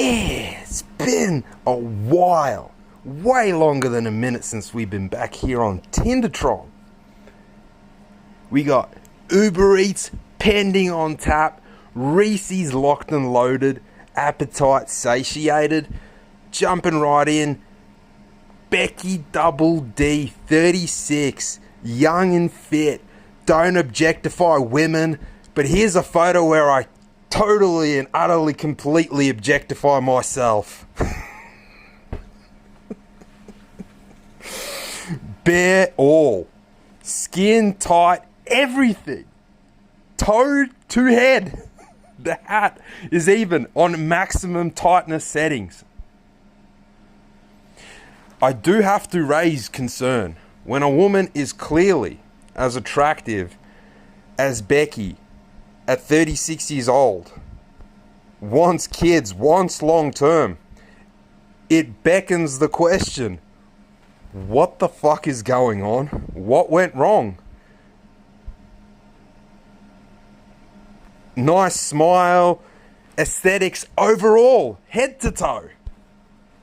It's been a while, way longer than a minute since we've been back here on Tindertron. We got Uber Eats pending on tap, Reese's locked and loaded, appetite satiated, jumping right in. Becky Double D, 36, young and fit, don't objectify women, but here's a photo where I totally and utterly completely objectify myself. Bare all, skin tight, everything, toe to head. The hat is even on maximum tightness settings. I do have to raise concern when a woman is clearly as attractive as Becky at 36 years old, wants kids, wants long term. It beckons the question, what the fuck is going on? What went wrong? Nice smile, aesthetics overall, head to toe.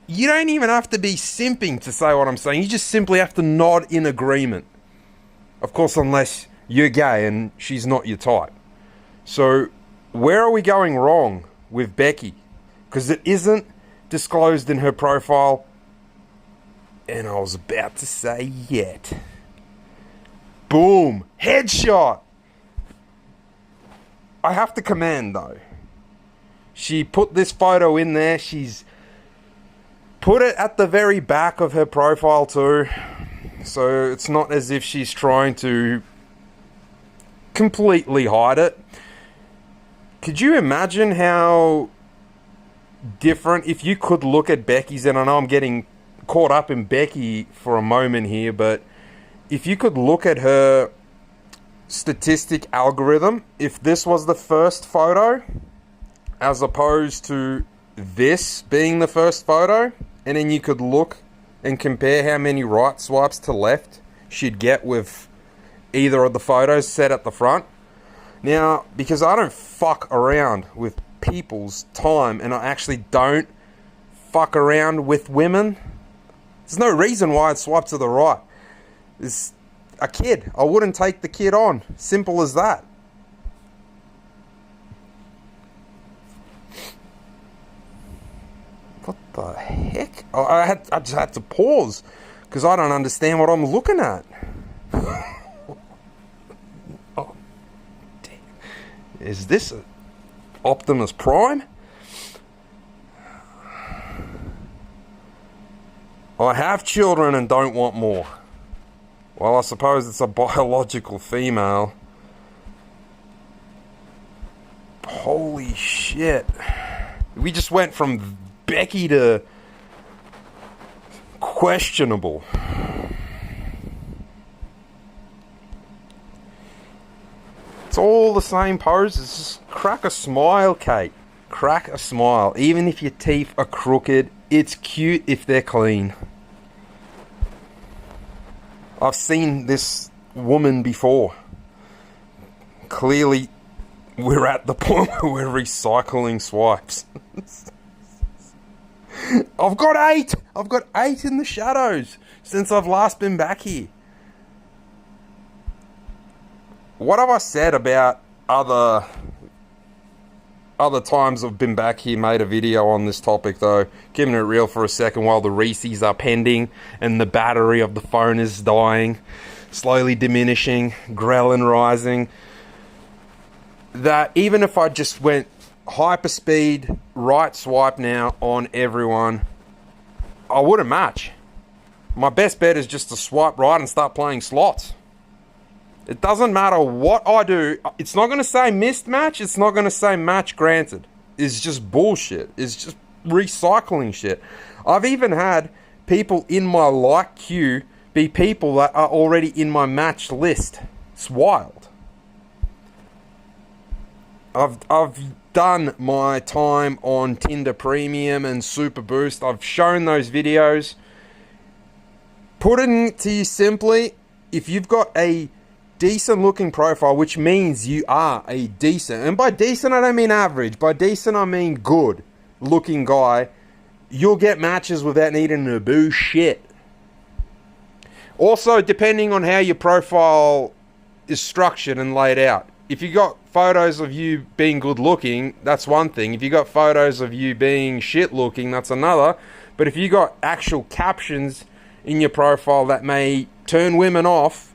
You don't even have to be simping to say what I'm saying. You just simply have to nod in agreement. Of course, unless you're gay and she's not your type. So, where are we going wrong with Becky? Because it isn't disclosed in her profile. And I was about to say yet. Boom! Headshot! I have to commend though. She put this photo in there. She's put it at the very back of her profile too. So it's not as if she's trying to completely hide it. Could you imagine how different if you could look at Becky's, and I know I'm getting caught up in Becky for a moment here, but if you could look at her statistic algorithm, if this was the first photo as opposed to this being the first photo, and then you could look and compare how many right swipes to left she'd get with either of the photos set at the front. Now, because I don't fuck around with people's time and I actually don't fuck around with women, there's no reason why I'd swipe to the right. It's a kid. I wouldn't take the kid on. Simple as that. What the heck? I just had to pause because I don't understand what I'm looking at. Oh, damn. Is this a Optimus Prime? I have children and don't want more. Well, I suppose it's a biological female. Holy shit. We just went from Becky to questionable. It's all the same poses. Just crack a smile, Kate. Crack a smile. Even if your teeth are crooked, it's cute if they're clean. I've seen this woman before. Clearly, we're at the point where we're recycling swipes. I've got 8! I've got 8 in the shadows since I've last been back here. What have I said about other times I've been back here, made a video on this topic though? Keeping it real for a second while the Reese's are pending and the battery of the phone is dying, slowly diminishing, ghrelin rising. That even if I just went hyperspeed, right swipe now on everyone, I wouldn't match. My best bet is just to swipe right and start playing slots. It doesn't matter what I do. It's not going to say missed match. It's not going to say match granted. It's just bullshit. It's just recycling shit. I've even had people in my like queue be people that are already in my match list. It's wild. I've done my time on Tinder Premium and Super Boost. I've shown those videos. Putting it to you simply, if you've got a decent looking profile, which means you are a decent, and by decent I don't mean average, by decent I mean good, looking guy, you'll get matches without needing to do shit. Also, depending on how your profile is structured and laid out. If you got photos of you being good looking, that's one thing. If you got photos of you being shit looking, that's another. But if you got actual captions in your profile that may turn women off,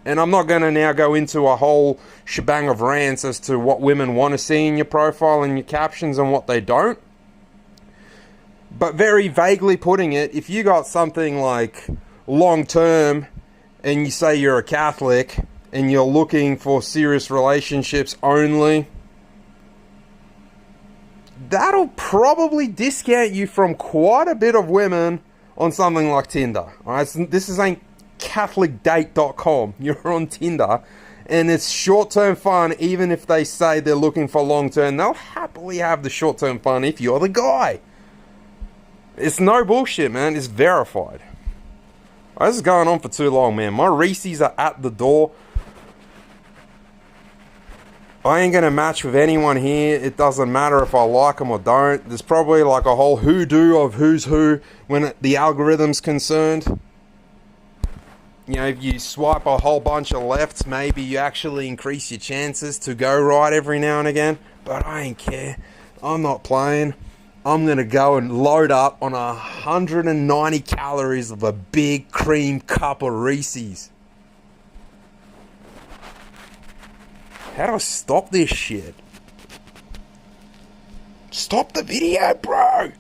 and I'm not going to now go into a whole shebang of rants as to what women want to see in your profile and your captions and what they don't. But very vaguely putting it, if you got something like long term and you say you're a Catholic and you're looking for serious relationships only, that'll probably discount you from quite a bit of women on something like Tinder. Alright, so this ain't CatholicDate.com. You're on Tinder, and it's short-term fun. Even if they say they're looking for long-term, they'll happily have the short-term fun if you're the guy. It's no bullshit, man. It's verified. This is going on for too long, man. My Reese's are at the door. I ain't going to match with anyone here. It doesn't matter if I like them or don't. There's probably like a whole hoodoo of who's who when the algorithm's concerned. You know, if you swipe a whole bunch of lefts, maybe you actually increase your chances to go right every now and again. But I ain't care. I'm not playing. I'm going to go and load up on 190 calories of a big cream cup of Reese's. How do I stop this shit? Stop the video, bro!